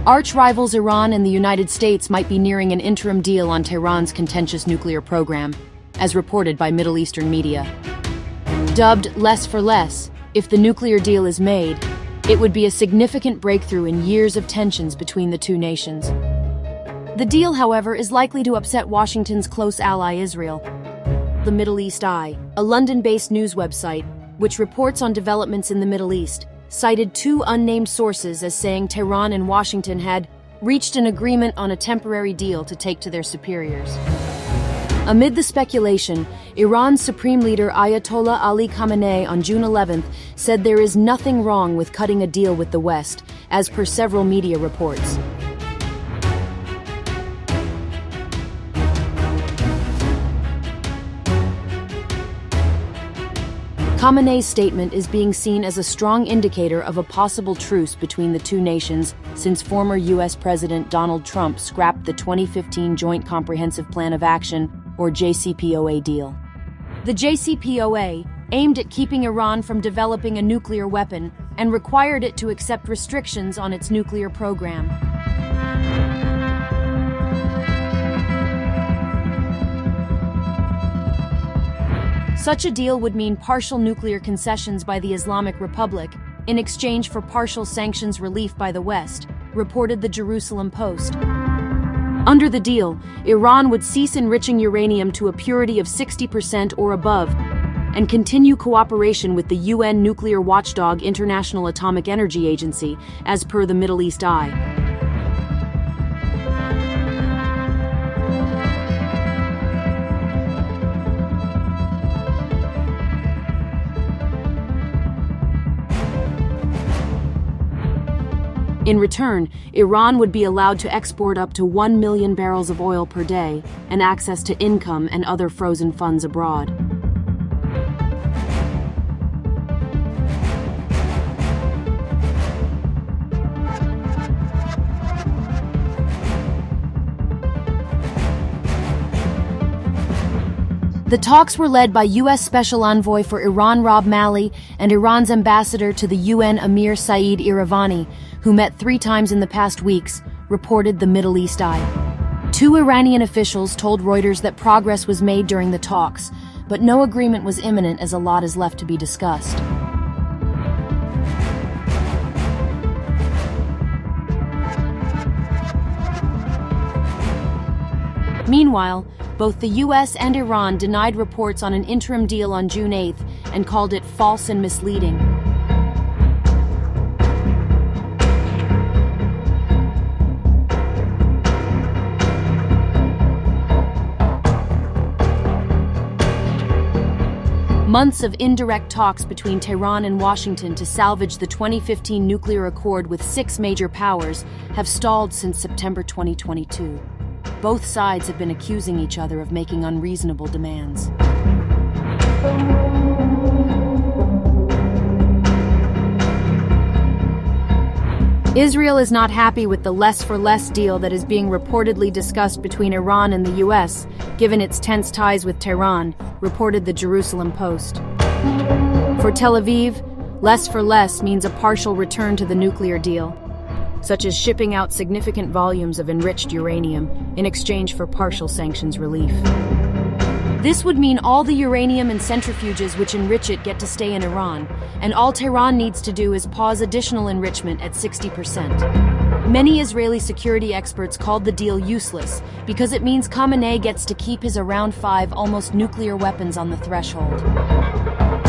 Arch-rivals Iran and the United States might be nearing an interim deal on Tehran's contentious nuclear program, as reported by Middle Eastern media. Dubbed less for less, if the nuclear deal is made, it would be a significant breakthrough in years of tensions between the two nations. The deal, however, is likely to upset Washington's close ally Israel. The Middle East Eye, a London-based news website, which reports on developments in the Middle East, cited two unnamed sources as saying Tehran and Washington had reached an agreement on a temporary deal to take to their superiors. Amid the speculation, Iran's Supreme Leader Ayatollah Ali Khamenei on June 11th said there is nothing wrong with cutting a deal with the West, as per several media reports. Khamenei's statement is being seen as a strong indicator of a possible truce between the two nations since former U.S. President Donald Trump scrapped the 2015 Joint Comprehensive Plan of Action, or JCPOA deal. The JCPOA aimed at keeping Iran from developing a nuclear weapon and required it to accept restrictions on its nuclear program. Such a deal would mean partial nuclear concessions by the Islamic Republic in exchange for partial sanctions relief by the West, reported the Jerusalem Post. Under the deal, Iran would cease enriching uranium to a purity of 60% or above and continue cooperation with the UN nuclear watchdog International Atomic Energy Agency, as per the Middle East Eye. In return, Iran would be allowed to export up to 1 million barrels of oil per day and access to income and other frozen funds abroad. The talks were led by U.S. Special Envoy for Iran Rob Malley and Iran's ambassador to the UN Amir Saeed Iravani, who met 3 times in the past weeks, reported the Middle East Eye. 2 Iranian officials told Reuters that progress was made during the talks, but no agreement was imminent as a lot is left to be discussed. Meanwhile, both the U.S. and Iran denied reports on an interim deal on June 8th and called it false and misleading. Months of indirect talks between Tehran and Washington to salvage the 2015 nuclear accord with 6 major powers have stalled since September 2022. Both sides have been accusing each other of making unreasonable demands. Israel is not happy with the less-for-less deal that is being reportedly discussed between Iran and the U.S., given its tense ties with Tehran, reported the Jerusalem Post. For Tel Aviv, less for less means a partial return to the nuclear deal, such as shipping out significant volumes of enriched uranium in exchange for partial sanctions relief. This would mean all the uranium and centrifuges which enrich it get to stay in Iran, and all Tehran needs to do is pause additional enrichment at 60%. Many Israeli security experts called the deal useless because it means Khamenei gets to keep his around 5 almost nuclear weapons on the threshold.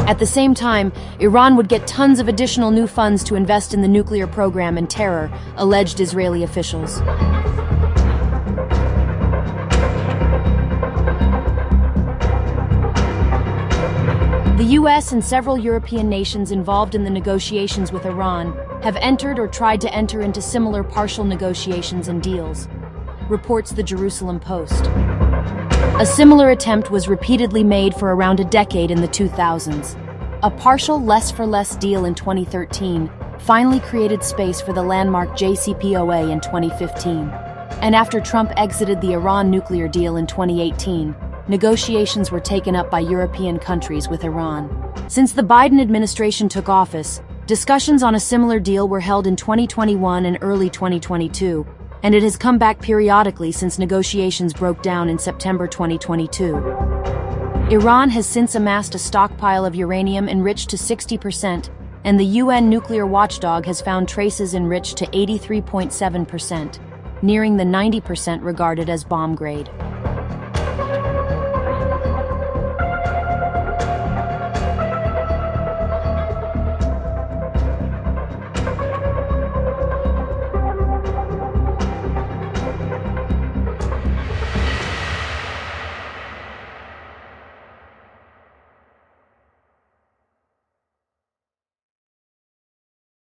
At the same time, Iran would get tons of additional new funds to invest in the nuclear program and terror, alleged Israeli officials. The U.S. and several European nations involved in the negotiations with Iran have entered or tried to enter into similar partial negotiations and deals, reports the Jerusalem Post. A similar attempt was repeatedly made for around a decade in the 2000s. A partial less-for-less deal in 2013 finally created space for the landmark JCPOA in 2015. And after Trump exited the Iran nuclear deal in 2018, negotiations were taken up by European countries with Iran. Since the Biden administration took office, Discussions on a similar deal were held in 2021 and early 2022, and it has come back periodically since negotiations broke down in September 2022. Iran has since amassed a stockpile of uranium enriched to 60%, and the UN nuclear watchdog has found traces enriched to 83.7%, nearing the 90% regarded as bomb grade.